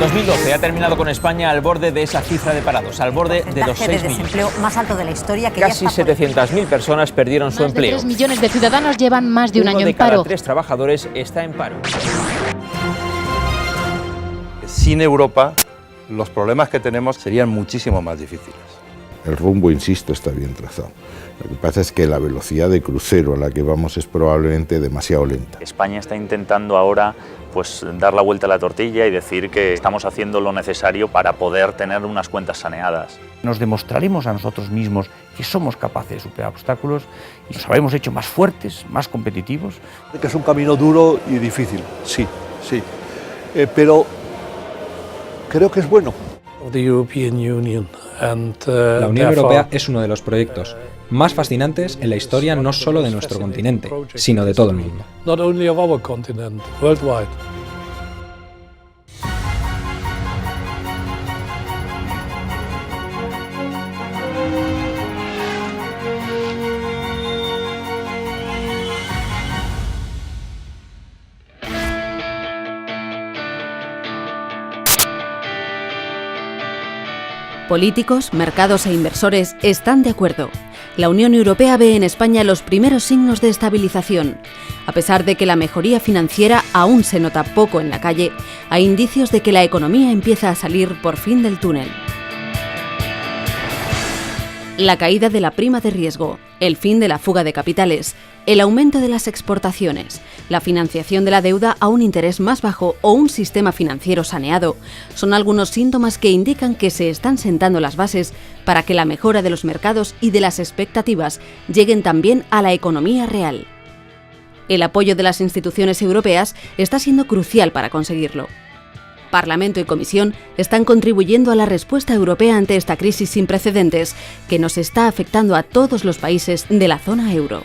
2012 ha terminado con España al borde de esa cifra de parados, al borde de los 6 millones. El desempleo más alto de la historia. Que Casi 700.000 personas perdieron su empleo. 3 millones de ciudadanos llevan más de un año en paro. Uno de cada 3 trabajadores está en paro. Sin Europa, los problemas que tenemos serían muchísimo más difíciles. El rumbo, insisto, está bien trazado. Lo que pasa es que la velocidad de crucero a la que vamos es probablemente demasiado lenta. España está intentando ahora dar la vuelta a la tortilla y decir que estamos haciendo lo necesario para poder tener unas cuentas saneadas. Nos demostraremos a nosotros mismos que somos capaces de superar obstáculos y nos habremos hecho más fuertes, más competitivos. Que es un camino duro y difícil, sí, pero creo que es bueno. La Unión Europea es uno de los proyectos más fascinantes en la historia no solo de nuestro continente, sino de todo el mundo. Políticos, mercados e inversores están de acuerdo. La Unión Europea ve en España los primeros signos de estabilización. A pesar de que la mejoría financiera aún se nota poco en la calle, hay indicios de que la economía empieza a salir por fin del túnel. La caída de la prima de riesgo, el fin de la fuga de capitales, el aumento de las exportaciones, la financiación de la deuda a un interés más bajo o un sistema financiero saneado son algunos síntomas que indican que se están sentando las bases para que la mejora de los mercados y de las expectativas lleguen también a la economía real. El apoyo de las instituciones europeas está siendo crucial para conseguirlo. Parlamento y Comisión están contribuyendo a la respuesta europea ante esta crisis sin precedentes que nos está afectando a todos los países de la zona euro.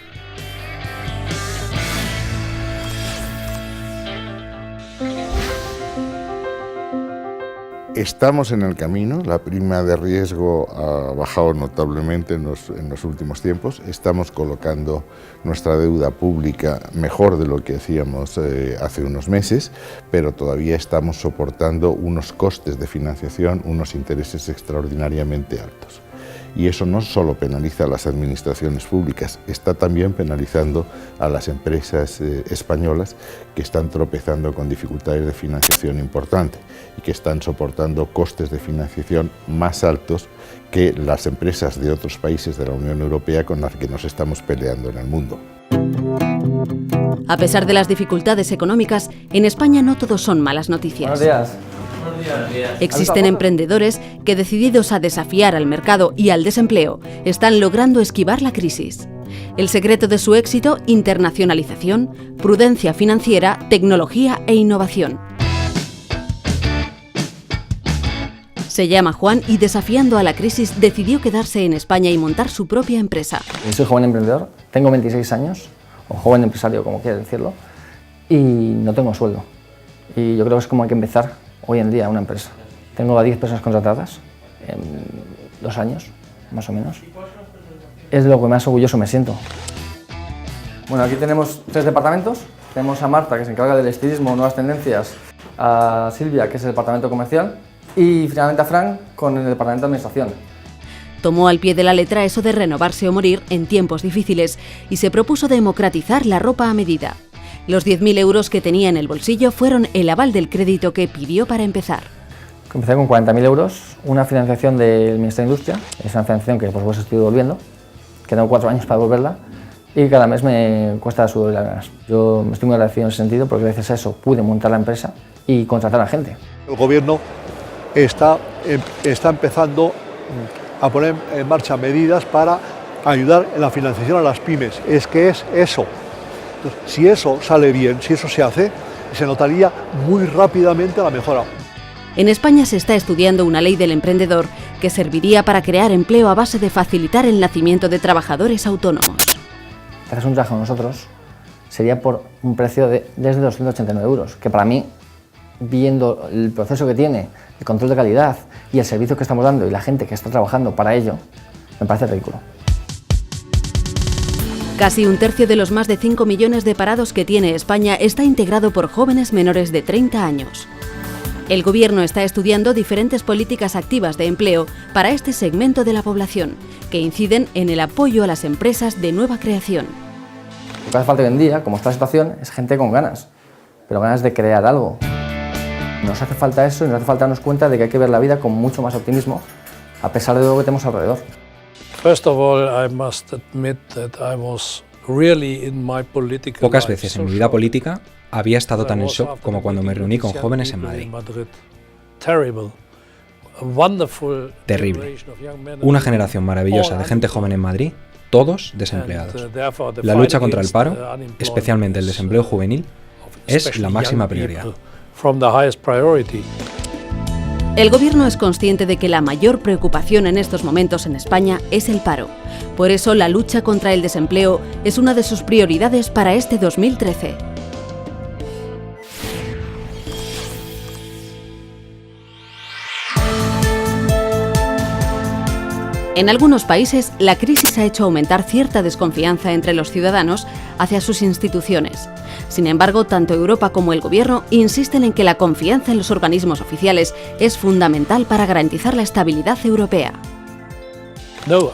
Estamos en el camino, la prima de riesgo ha bajado notablemente en los últimos tiempos, estamos colocando nuestra deuda pública mejor de lo que hacíamos hace unos meses, pero todavía estamos soportando unos costes de financiación, unos intereses extraordinariamente altos. Y eso no solo penaliza a las administraciones públicas, está también penalizando a las empresas españolas que están tropezando con dificultades de financiación importantes y que están soportando costes de financiación más altos que las empresas de otros países de la Unión Europea con las que nos estamos peleando en el mundo. A pesar de las dificultades económicas, en España no todo son malas noticias. Buenos días. Existen emprendedores que, decididos a desafiar al mercado y al desempleo, están logrando esquivar la crisis. El secreto de su éxito: internacionalización, prudencia financiera, tecnología e innovación. Se llama Juan y, desafiando a la crisis, decidió quedarse en España y montar su propia empresa. Soy joven emprendedor, tengo 26 años, o joven empresario, como quieras decirlo, y no tengo sueldo. Y yo creo que es como hay que empezar hoy en día una empresa. Tengo a 10 personas contratadas en 2 años, más o menos. Es lo que más orgulloso me siento. Bueno, aquí tenemos 3 departamentos. Tenemos a Marta, que se encarga del estilismo, nuevas tendencias, a Silvia, que es el departamento comercial, y finalmente a Fran con el departamento de administración. Tomó al pie de la letra eso de renovarse o morir en tiempos difíciles y se propuso democratizar la ropa a medida. Los 10.000 euros que tenía en el bolsillo fueron el aval del crédito que pidió para empezar. Empecé con 40.000 euros, una financiación del Ministerio de Industria, es una financiación que por supuesto estoy devolviendo, que tengo 4 años para devolverla y cada mes me cuesta sudor y lágrimas. Yo me estoy muy agradecido en ese sentido porque gracias a eso pude montar la empresa y contratar a gente. El gobierno está empezando a poner en marcha medidas para ayudar en la financiación a las pymes. Es que es eso. Entonces, si eso sale bien, si eso se hace, se notaría muy rápidamente la mejora. En España se está estudiando una ley del emprendedor que serviría para crear empleo a base de facilitar el nacimiento de trabajadores autónomos. Hacer un trabajo con nosotros sería por un precio de desde 289 euros, que para mí, viendo el proceso que tiene, el control de calidad y el servicio que estamos dando y la gente que está trabajando para ello, me parece ridículo. Casi un tercio de los más de 5 millones de parados que tiene España está integrado por jóvenes menores de 30 años. El Gobierno está estudiando diferentes políticas activas de empleo para este segmento de la población, que inciden en el apoyo a las empresas de nueva creación. Lo que hace falta hoy en día, como está la situación, es gente con ganas, pero ganas de crear algo. Nos hace falta eso y nos hace falta darnos cuenta de que hay que ver la vida con mucho más optimismo, a pesar de lo que tenemos alrededor. Pocas veces en mi vida política había estado tan en shock como cuando me reuní con jóvenes en Madrid. Terrible. Una generación maravillosa de gente joven en Madrid, todos desempleados. La lucha contra el paro, especialmente el desempleo juvenil, es la máxima prioridad. El Gobierno es consciente de que la mayor preocupación en estos momentos en España es el paro. Por eso, la lucha contra el desempleo es una de sus prioridades para este 2013. En algunos países, la crisis ha hecho aumentar cierta desconfianza entre los ciudadanos hacia sus instituciones. Sin embargo, tanto Europa como el Gobierno insisten en que la confianza en los organismos oficiales es fundamental para garantizar la estabilidad europea. No,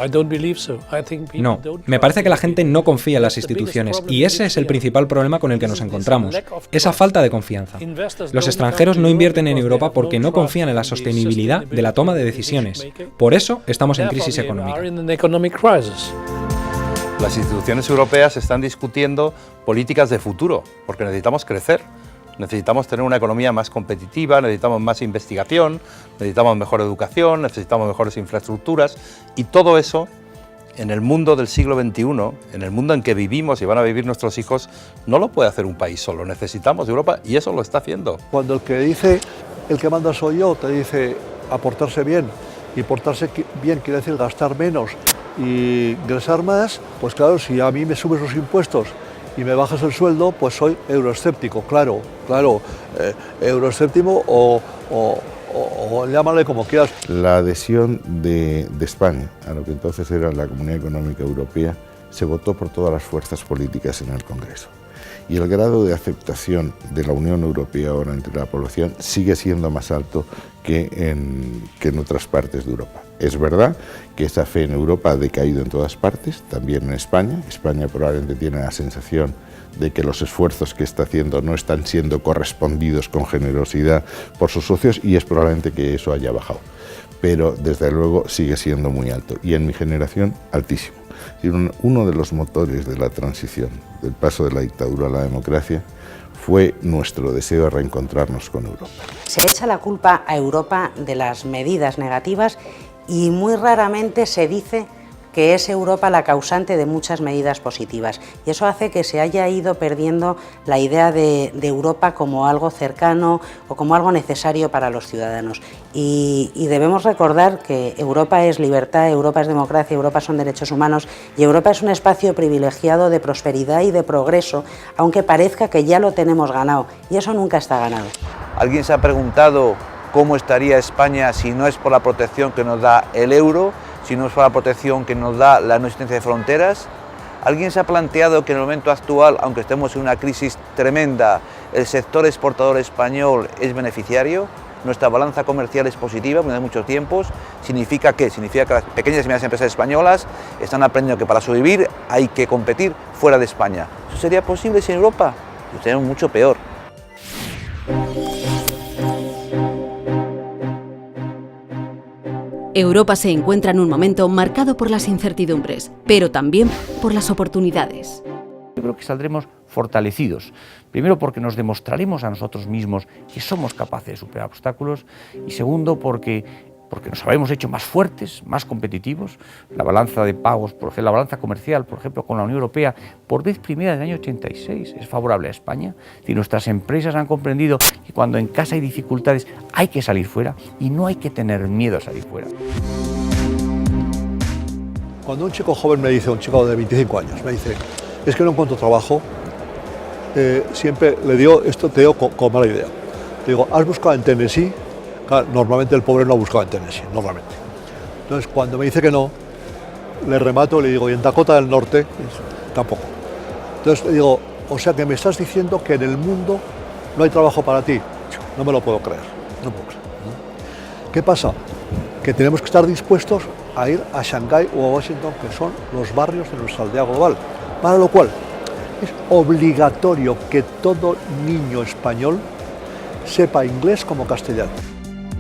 me parece que la gente no confía en las instituciones y ese es el principal problema con el que nos encontramos, esa falta de confianza. Los extranjeros no invierten en Europa porque no confían en la sostenibilidad de la toma de decisiones. Por eso estamos en crisis económica. Las instituciones europeas están discutiendo políticas de futuro, porque necesitamos crecer. Necesitamos tener una economía más competitiva, necesitamos más investigación, necesitamos mejor educación, necesitamos mejores infraestructuras y todo eso en el mundo del siglo XXI, en el mundo en que vivimos y van a vivir nuestros hijos, no lo puede hacer un país solo, necesitamos Europa y eso lo está haciendo. Cuando el que dice, el que manda soy yo, te dice aportarse bien, y portarse bien quiere decir gastar menos y ingresar más, pues claro, si a mí me subes los impuestos y me bajas el sueldo, pues soy euroescéptico, claro, euroescéptico o llámale como quieras. La adhesión de España a lo que entonces era la Comunidad Económica Europea se votó por todas las fuerzas políticas en el Congreso. Y el grado de aceptación de la Unión Europea ahora entre la población sigue siendo más alto que en otras partes de Europa. Es verdad que esa fe en Europa ha decaído en todas partes, también en España. España probablemente tiene la sensación de que los esfuerzos que está haciendo no están siendo correspondidos con generosidad por sus socios y es probablemente que eso haya bajado. Pero desde luego sigue siendo muy alto y en mi generación altísimo. Uno de los motores de la transición, del paso de la dictadura a la democracia, fue nuestro deseo de reencontrarnos con Europa. Se echa la culpa a Europa de las medidas negativas y muy raramente se dice que es Europa la causante de muchas medidas positivas. Y eso hace que se haya ido perdiendo la idea de Europa como algo cercano o como algo necesario para los ciudadanos. Y debemos recordar que Europa es libertad, Europa es democracia, Europa son derechos humanos y Europa es un espacio privilegiado de prosperidad y de progreso, aunque parezca que ya lo tenemos ganado. Y eso nunca está ganado. ¿Alguien se ha preguntado cómo estaría España si no es por la protección que nos da el euro? Si no es por la protección que nos da la no existencia de fronteras? ¿Alguien se ha planteado que en el momento actual, aunque estemos en una crisis tremenda, el sector exportador español es beneficiario? Nuestra balanza comercial es positiva durante muchos tiempos. ¿Significa qué? Significa que las pequeñas y medianas empresas españolas están aprendiendo que para sobrevivir hay que competir fuera de España. ¿Eso sería posible sin Europa? Pues sería mucho peor. Europa se encuentra en un momento marcado por las incertidumbres, pero también por las oportunidades. Yo creo que saldremos fortalecidos. Primero porque nos demostraremos a nosotros mismos que somos capaces de superar obstáculos y segundo porque nos habremos hecho más fuertes, más competitivos. La balanza de pagos, por ejemplo, la balanza comercial, por ejemplo, con la Unión Europea, por vez primera del año 86, es favorable a España. Y nuestras empresas han comprendido que cuando en casa hay dificultades hay que salir fuera y no hay que tener miedo a salir fuera. Cuando un chico joven me dice, un chico de 25 años, me dice, es que no encuentro trabajo, siempre le digo, esto te digo con mala idea. Le digo, ¿has buscado en Tennessee? Claro, normalmente el pobre no ha buscado en Tennessee, normalmente. Entonces, cuando me dice que no, le remato y le digo, ¿y en Dakota del Norte? Tampoco. Entonces le digo, o sea que me estás diciendo que en el mundo no hay trabajo para ti. No me lo puedo creer. No puedo creer. ¿Qué pasa? Que tenemos que estar dispuestos a ir a Shanghái o a Washington, que son los barrios de nuestra aldea global, para lo cual es obligatorio que todo niño español sepa inglés como castellano.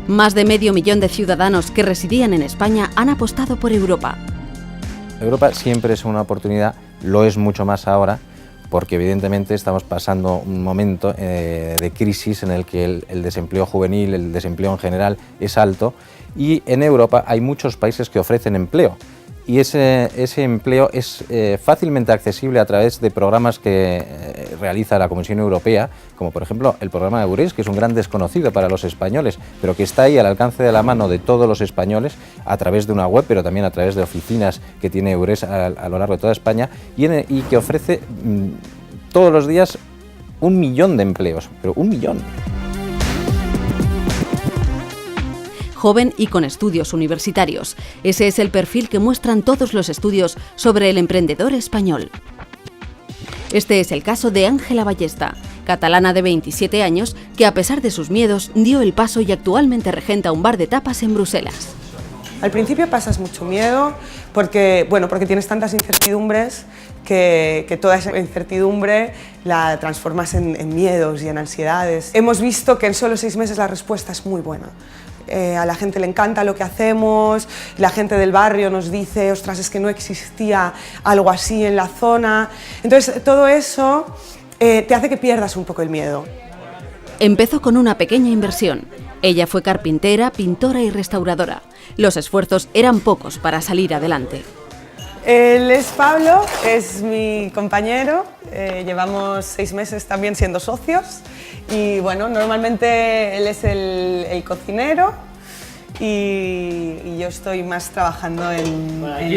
Más de medio millón de ciudadanos que residían en España han apostado por Europa. Europa siempre es una oportunidad, lo es mucho más ahora, porque evidentemente estamos pasando un momento de crisis en el que el desempleo juvenil, el desempleo en general es alto, y en Europa hay muchos países que ofrecen empleo, y ese empleo es fácilmente accesible a través de programas que realiza la Comisión Europea, como por ejemplo el programa de EURES, que es un gran desconocido para los españoles, pero que está ahí al alcance de la mano de todos los españoles a través de una web, pero también a través de oficinas que tiene EURES a lo largo de toda España, y que ofrece todos los días 1 millón de empleos, pero 1 millón. Joven y con estudios universitarios. Ese es el perfil que muestran todos los estudios sobre el emprendedor español. Este es el caso de Ángela Ballesta, catalana de 27 años, que a pesar de sus miedos dio el paso y actualmente regenta un bar de tapas en Bruselas. Al principio pasas mucho miedo porque tienes tantas incertidumbres que toda esa incertidumbre la transformas en miedos y en ansiedades. Hemos visto que en solo 6 meses la respuesta es muy buena. A la gente le encanta lo que hacemos, la gente del barrio nos dice, ostras, es que no existía algo así en la zona. Entonces todo eso te hace que pierdas un poco el miedo. Empezó con una pequeña inversión. Ella fue carpintera, pintora y restauradora. Los esfuerzos eran pocos para salir adelante. Él es Pablo, es mi compañero, llevamos 6 meses también siendo socios y bueno, normalmente él es el cocinero y yo estoy más trabajando en... Bueno, aquí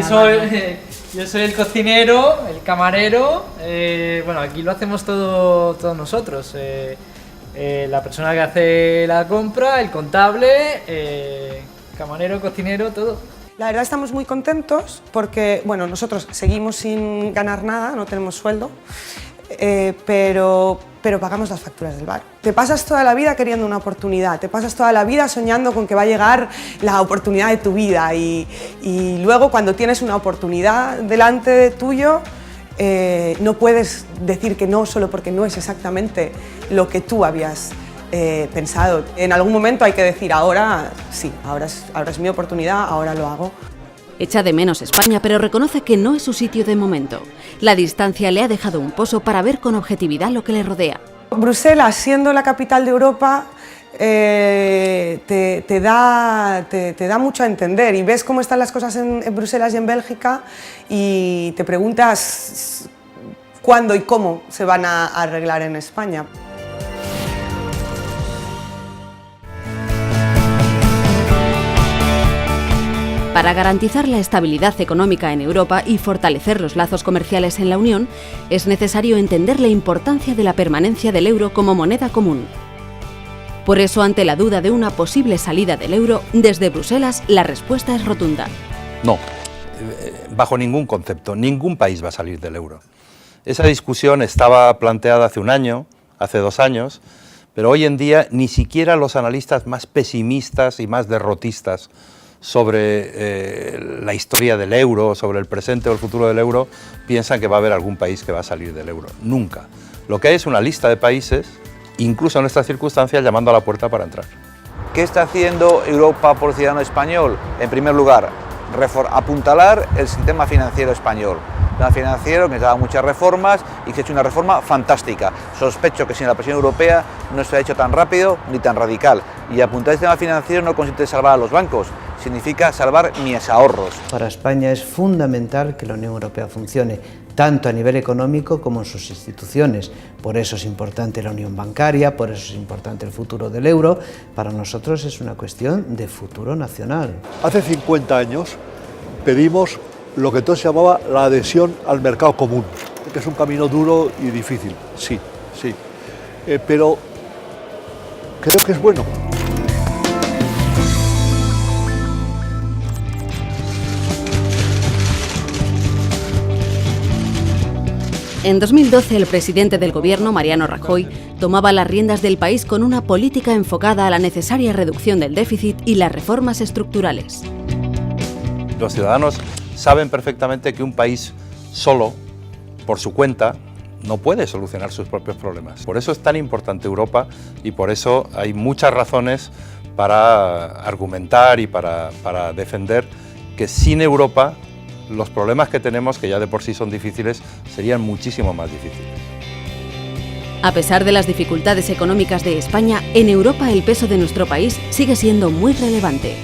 yo soy el cocinero, el camarero, bueno, aquí lo hacemos todos nosotros, la persona que hace la compra, el contable, camarero, cocinero, todo. La verdad estamos muy contentos porque, bueno, nosotros seguimos sin ganar nada, no tenemos sueldo, pero pagamos las facturas del bar. Te pasas toda la vida queriendo una oportunidad, te pasas toda la vida soñando con que va a llegar la oportunidad de tu vida y luego cuando tienes una oportunidad delante de tuyo, no puedes decir que no solo porque no es exactamente lo que tú habías pensado. En algún momento hay que decir, ahora sí, ahora es mi oportunidad, ahora lo hago. Echa de menos España, pero reconoce que no es su sitio de momento. La distancia le ha dejado un pozo para ver con objetividad lo que le rodea. Bruselas, siendo la capital de Europa, te da mucho a entender y ves cómo están las cosas en Bruselas y en Bélgica y te preguntas cuándo y cómo se van a arreglar en España. Para garantizar la estabilidad económica en Europa y fortalecer los lazos comerciales en la Unión, es necesario entender la importancia de la permanencia del euro como moneda común. Por eso, ante la duda de una posible salida del euro, desde Bruselas la respuesta es rotunda. No, bajo ningún concepto, ningún país va a salir del euro. Esa discusión estaba planteada hace 1 año, hace 2 años, pero hoy en día ni siquiera los analistas más pesimistas y más derrotistas sobre la historia del euro, sobre el presente o el futuro del euro, piensan que va a haber algún país que va a salir del euro. Nunca. Lo que hay es una lista de países, incluso en estas circunstancias, llamando a la puerta para entrar. ¿Qué está haciendo Europa por el ciudadano español? En primer lugar, apuntalar el sistema financiero español. Un financiero que necesitaba muchas reformas y que ha hecho una reforma fantástica. Sospecho que sin la presión europea no se ha hecho tan rápido ni tan radical. Y apuntar el sistema financiero no consiste en salvar a los bancos, significa salvar mis ahorros. Para España es fundamental que la Unión Europea funcione, tanto a nivel económico como en sus instituciones. Por eso es importante la unión bancaria, por eso es importante el futuro del euro. Para nosotros es una cuestión de futuro nacional. Hace 50 años pedimos lo que entonces se llamaba la adhesión al mercado común, que es un camino duro y difícil, sí, pero creo que es bueno. En 2012, el presidente del gobierno, Mariano Rajoy, tomaba las riendas del país con una política enfocada a la necesaria reducción del déficit y las reformas estructurales. Los ciudadanos saben perfectamente que un país solo, por su cuenta, no puede solucionar sus propios problemas. Por eso es tan importante Europa y por eso hay muchas razones para argumentar y para defender que sin Europa los problemas que tenemos, que ya de por sí son difíciles, serían muchísimo más difíciles. A pesar de las dificultades económicas de España, en Europa el peso de nuestro país sigue siendo muy relevante.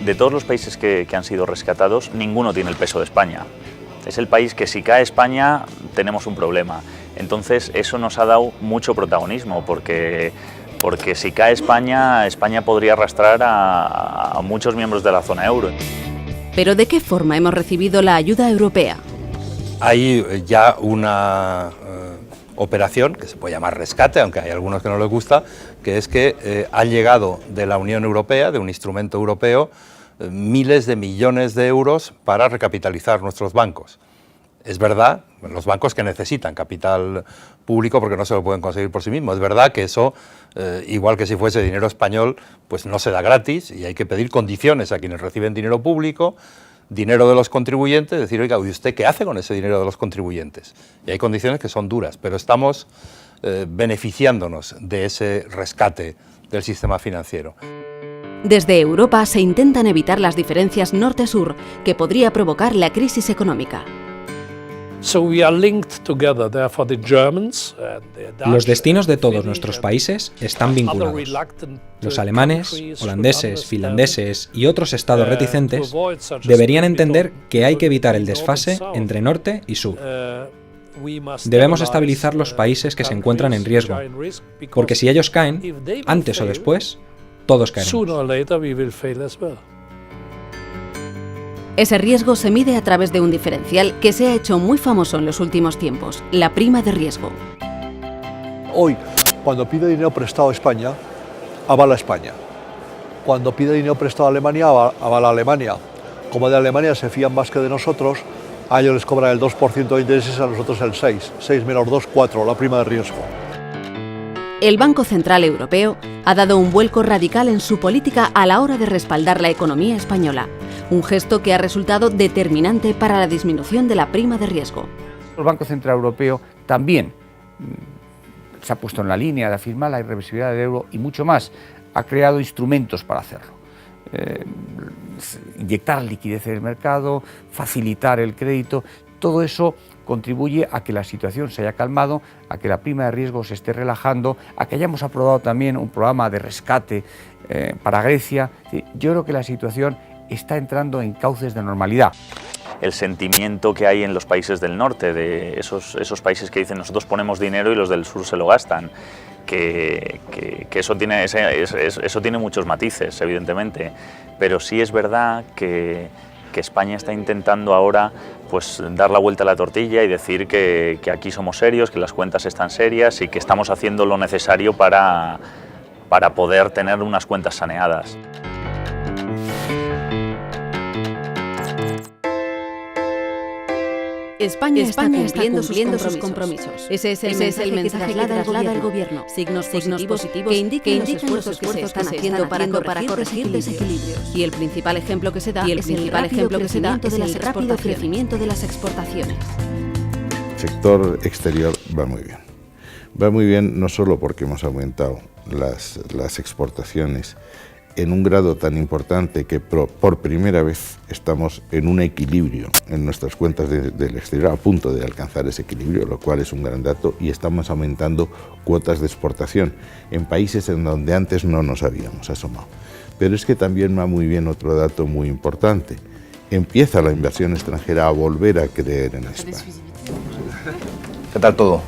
De todos los países que han sido rescatados, ninguno tiene el peso de España. Es el país que si cae España tenemos un problema. Entonces eso nos ha dado mucho protagonismo porque si cae España, España podría arrastrar a muchos miembros de la zona euro. ¿Pero de qué forma hemos recibido la ayuda europea? Hay ya una operación que se puede llamar rescate, aunque hay algunos que no les gusta, que es que han llegado de la Unión Europea, de un instrumento europeo, miles de millones de euros para recapitalizar nuestros bancos. Es verdad, los bancos que necesitan capital público porque no se lo pueden conseguir por sí mismos, es verdad que eso, igual que si fuese dinero español, pues no se da gratis y hay que pedir condiciones a quienes reciben dinero público, dinero de los contribuyentes, decir, oiga, ¿y usted qué hace con ese dinero de los contribuyentes? Y hay condiciones que son duras, pero estamos beneficiándonos de ese rescate del sistema financiero. Desde Europa se intentan evitar las diferencias norte-sur que podría provocar la crisis económica. Los destinos de todos nuestros países están vinculados. Los alemanes, holandeses, finlandeses y otros estados reticentes deberían entender que hay que evitar el desfase entre norte y sur. Debemos estabilizar los países que se encuentran en riesgo, porque si ellos caen, antes o después, todos caeremos. Ese riesgo se mide a través de un diferencial que se ha hecho muy famoso en los últimos tiempos, la prima de riesgo. Hoy, cuando pide dinero prestado a España, avala España. Cuando pide dinero prestado a Alemania, avala Alemania. Como de Alemania se fían más que de nosotros, a ellos les cobran el 2% de intereses, a nosotros el 6%. 6 menos 2, 4, la prima de riesgo. El Banco Central Europeo ha dado un vuelco radical en su política a la hora de respaldar la economía española, un gesto que ha resultado determinante para la disminución de la prima de riesgo. El Banco Central Europeo también se ha puesto en la línea de afirmar la irreversibilidad del euro y mucho más. Ha creado instrumentos para hacerlo. Inyectar liquidez en el mercado, facilitar el crédito, todo eso contribuye a que la situación se haya calmado, a que la prima de riesgo se esté relajando, a que hayamos aprobado también un programa de rescate para Grecia. Yo creo que la situación está entrando en cauces de normalidad. El sentimiento que hay en los países del norte, de esos países que dicen nosotros ponemos dinero y los del sur se lo gastan, que eso tiene muchos matices, evidentemente, pero sí es verdad que España está intentando ahora pues dar la vuelta a la tortilla y decir que aquí somos serios, que las cuentas están serias y que estamos haciendo lo necesario para poder tener unas cuentas saneadas. España está cumpliendo sus compromisos. Ese es el mensaje que traslada el gobierno. Signos positivos que indican los esfuerzos que se están haciendo para corregir desequilibrios. Y el principal ejemplo que se da es el rápido crecimiento de las exportaciones. El sector exterior va muy bien. Va muy bien no solo porque hemos aumentado las exportaciones en un grado tan importante que por primera vez estamos en un equilibrio en nuestras cuentas del exterior, a punto de alcanzar ese equilibrio, lo cual es un gran dato, y estamos aumentando cuotas de exportación en países en donde antes no nos habíamos asomado. Pero es que también va muy bien otro dato muy importante. Empieza la inversión extranjera a volver a creer en España. ¿Qué tal todo?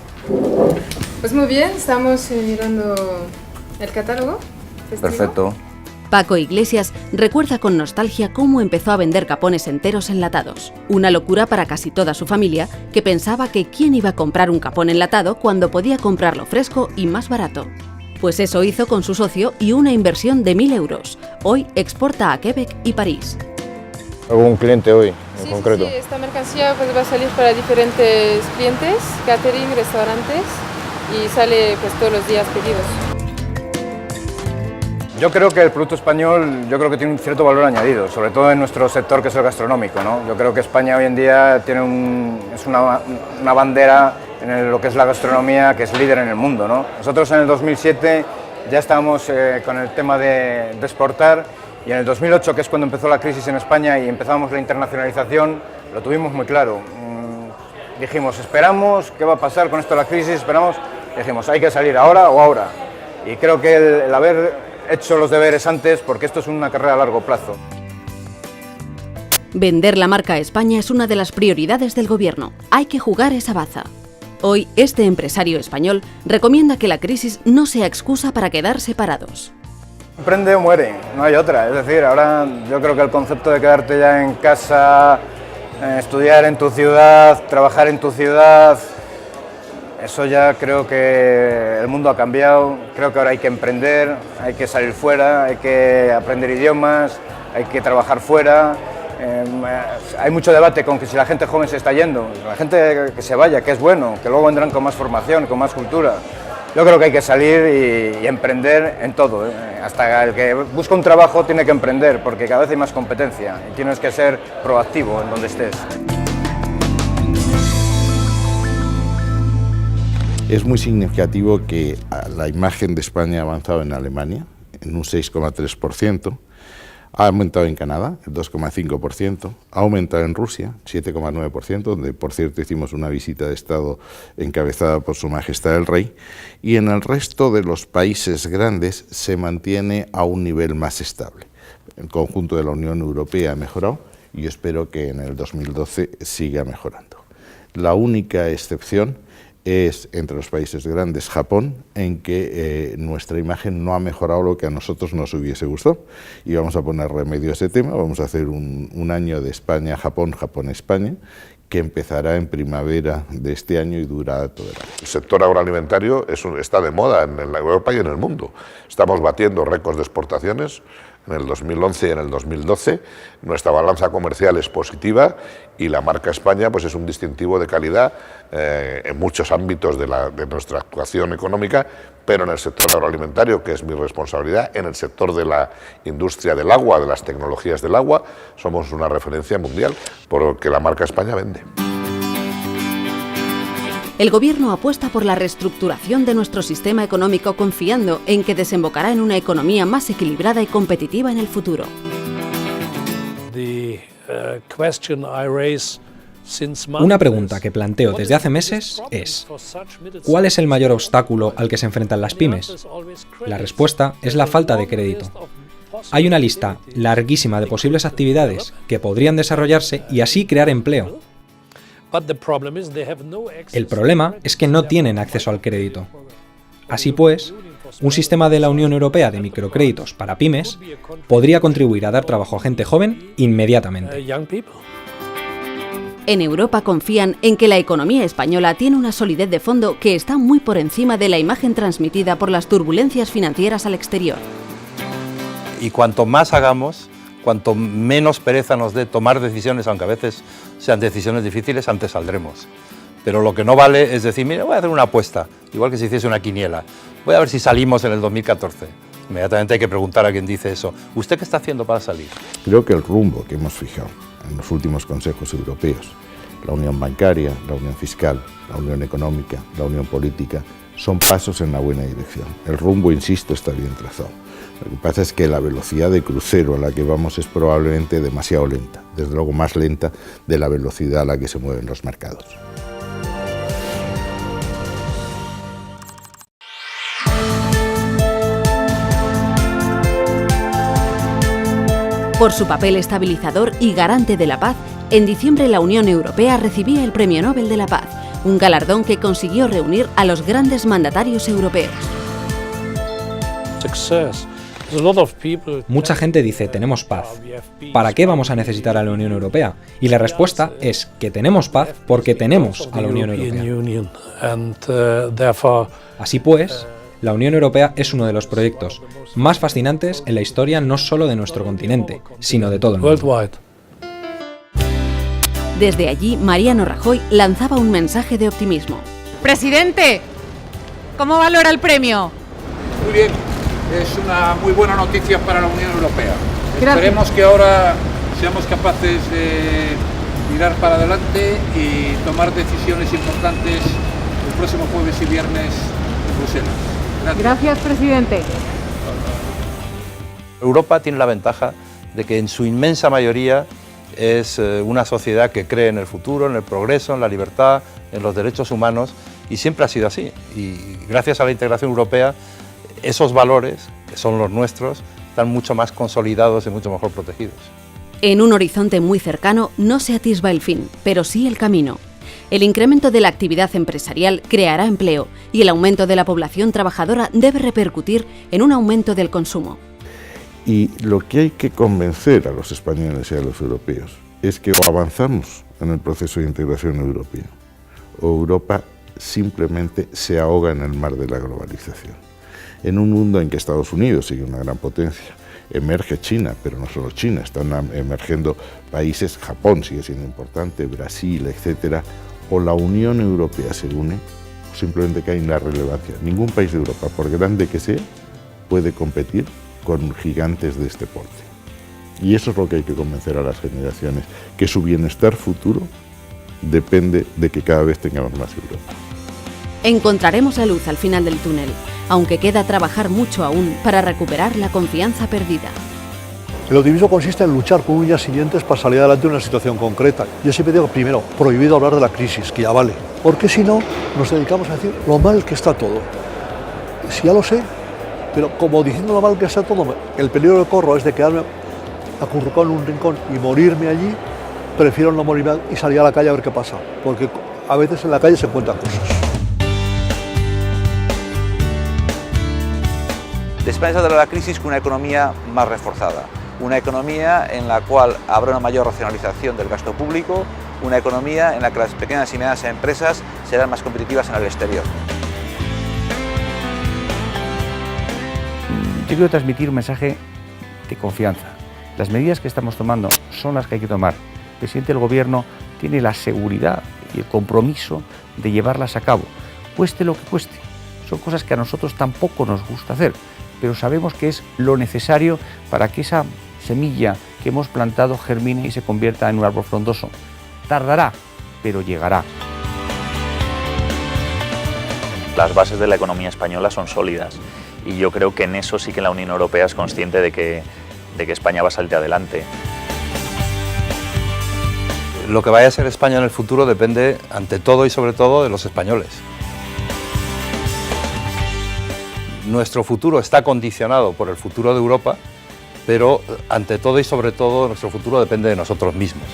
Pues muy bien, estamos mirando el catálogo festivo. Perfecto. Paco Iglesias recuerda con nostalgia cómo empezó a vender capones enteros enlatados. Una locura para casi toda su familia, que pensaba que quién iba a comprar un capón enlatado cuando podía comprarlo fresco y más barato. Pues eso hizo con su socio y una inversión de 1.000 euros. Hoy exporta a Quebec y París. ¿Algún cliente hoy en concreto? Sí, esta mercancía pues va a salir para diferentes clientes, catering, restaurantes. y sale pues todos los días pedidos. Yo creo que el producto español, tiene un cierto valor añadido, sobre todo en nuestro sector que es el gastronómico, ¿no? Yo creo que España hoy en día es una bandera en lo que es la gastronomía, que es líder en el mundo, ¿no? Nosotros en el 2007 ya estábamos con el tema de exportar, y en el 2008, que es cuando empezó la crisis en España y empezamos la internacionalización, lo tuvimos muy claro. Dijimos, esperamos, ¿qué va a pasar con esto de la crisis? Esperamos, dijimos, hay que salir ahora o ahora. Y creo que el haber hecho los deberes antes, porque esto es una carrera a largo plazo. Vender la marca España es una de las prioridades del gobierno. Hay que jugar esa baza. Hoy, este empresario español recomienda que la crisis no sea excusa para quedarse parados. Emprende o muere, no hay otra. Es decir, ahora yo creo que el concepto de quedarte ya en casa, estudiar en tu ciudad, trabajar en tu ciudad, eso ya creo que el mundo ha cambiado. Creo que ahora hay que emprender, hay que salir fuera, hay que aprender idiomas, hay que trabajar fuera. Hay mucho debate con que si la gente joven se está yendo, la gente que se vaya, que es bueno, que luego vendrán con más formación, con más cultura. Yo creo que hay que salir y emprender en todo. Hasta el que busca un trabajo tiene que emprender, porque cada vez hay más competencia y tienes que ser proactivo en donde estés. Es muy significativo que la imagen de España ha avanzado en Alemania en un 6,3%, ha aumentado en Canadá, el 2,5%, ha aumentado en Rusia, 7,9%, donde por cierto hicimos una visita de Estado encabezada por Su Majestad el Rey, y en el resto de los países grandes se mantiene a un nivel más estable. El conjunto de la Unión Europea ha mejorado y yo espero que en el 2012 siga mejorando. La única excepción es entre los países grandes Japón, en que nuestra imagen no ha mejorado lo que a nosotros nos hubiese gustado. Y vamos a poner remedio a ese tema, vamos a hacer un año de España-Japón, Japón-España, que empezará en primavera de este año y durará todo el año. El sector agroalimentario está de moda en Europa y en el mundo. Estamos batiendo récords de exportaciones. En el 2011 y en el 2012 nuestra balanza comercial es positiva y la marca España pues es un distintivo de calidad en muchos ámbitos de nuestra actuación económica, pero en el sector agroalimentario, que es mi responsabilidad, en el sector de la industria del agua, de las tecnologías del agua, somos una referencia mundial porque la marca España vende. El gobierno apuesta por la reestructuración de nuestro sistema económico, confiando en que desembocará en una economía más equilibrada y competitiva en el futuro. Una pregunta que planteo desde hace meses es: ¿cuál es el mayor obstáculo al que se enfrentan las pymes? La respuesta es la falta de crédito. Hay una lista larguísima de posibles actividades que podrían desarrollarse y así crear empleo. El problema es que no tienen acceso al crédito. Así pues, un sistema de la Unión Europea de microcréditos para pymes podría contribuir a dar trabajo a gente joven inmediatamente. En Europa confían en que la economía española tiene una solidez de fondo que está muy por encima de la imagen transmitida por las turbulencias financieras al exterior. Y cuanto más hagamos, cuanto menos pereza nos dé tomar decisiones, aunque a veces sean decisiones difíciles, antes saldremos. Pero lo que no vale es decir, mira, voy a hacer una apuesta, igual que si hiciese una quiniela. Voy a ver si salimos en el 2014. Inmediatamente hay que preguntar a quien dice eso, ¿usted qué está haciendo para salir? Creo que el rumbo que hemos fijado en los últimos consejos europeos, la unión bancaria, la unión fiscal, la unión económica, la unión política, son pasos en la buena dirección. El rumbo, insisto, está bien trazado. Lo que pasa es que la velocidad de crucero a la que vamos es probablemente demasiado lenta, desde luego más lenta de la velocidad a la que se mueven los mercados. Por su papel estabilizador y garante de la paz, en diciembre la Unión Europea recibía el Premio Nobel de la Paz, un galardón que consiguió reunir a los grandes mandatarios europeos. Mucha gente dice, tenemos paz. ¿Para qué vamos a necesitar a la Unión Europea? Y la respuesta es que tenemos paz porque tenemos a la Unión Europea. Así pues, la Unión Europea es uno de los proyectos más fascinantes en la historia no solo de nuestro continente, sino de todo el mundo. Desde allí, Mariano Rajoy lanzaba un mensaje de optimismo. Presidente, ¿Cómo valora el premio? Muy bien, es una muy buena noticia para la Unión Europea. Gracias. Esperemos que ahora seamos capaces de mirar para adelante y tomar decisiones importantes el próximo jueves y viernes en Bruselas. Gracias. Gracias, presidente. Europa tiene la ventaja de que en su inmensa mayoría es una sociedad que cree en el futuro, en el progreso, en la libertad, en los derechos humanos, y siempre ha sido así. Y gracias a la integración europea, esos valores, que son los nuestros, están mucho más consolidados y mucho mejor protegidos. En un horizonte muy cercano no se atisba el fin, pero sí el camino. El incremento de la actividad empresarial creará empleo y el aumento de la población trabajadora debe repercutir en un aumento del consumo. Y lo que hay que convencer a los españoles y a los europeos es que o avanzamos en el proceso de integración europea o Europa simplemente se ahoga en el mar de la globalización. En un mundo en que Estados Unidos sigue una gran potencia, emerge China, pero no solo China, están emergiendo países, Japón sigue siendo importante, Brasil, etcétera, o la Unión Europea se une, o simplemente cae en la relevancia. Ningún país de Europa, por grande que sea, puede competir con gigantes de este porte. Y eso es lo que hay que convencer a las generaciones, que su bienestar futuro depende de que cada vez tengamos más Europa. Encontraremos la luz al final del túnel, aunque queda trabajar mucho aún para recuperar la confianza perdida. El optimismo consiste en luchar con uñas y dientes para salir adelante de una situación concreta. Yo siempre digo, primero, prohibido hablar de la crisis, que ya vale, porque si no, nos dedicamos a decir lo mal que está todo. Si ya lo sé, pero como diciendo lo mal que está todo, el peligro que corro es de quedarme acurrucado en un rincón y morirme allí, prefiero no morirme y salir a la calle a ver qué pasa, porque a veces en la calle se encuentran cosas. España saldrá de la crisis con una economía más reforzada, una economía en la cual habrá una mayor racionalización del gasto público, una economía en la que las pequeñas y medianas empresas serán más competitivas en el exterior. Yo quiero transmitir un mensaje de confianza. Las medidas que estamos tomando son las que hay que tomar. El presidente del Gobierno tiene la seguridad y el compromiso de llevarlas a cabo, cueste lo que cueste. Son cosas que a nosotros tampoco nos gusta hacer, pero sabemos que es lo necesario para que esa semilla que hemos plantado germine y se convierta en un árbol frondoso. Tardará, pero llegará. Las bases de la economía española son sólidas y yo creo que en eso sí que la Unión Europea es consciente de que España va a salir adelante. Lo que vaya a ser España en el futuro depende, ante todo y sobre todo, de los españoles. Nuestro futuro está condicionado por el futuro de Europa, pero ante todo y sobre todo nuestro futuro depende de nosotros mismos.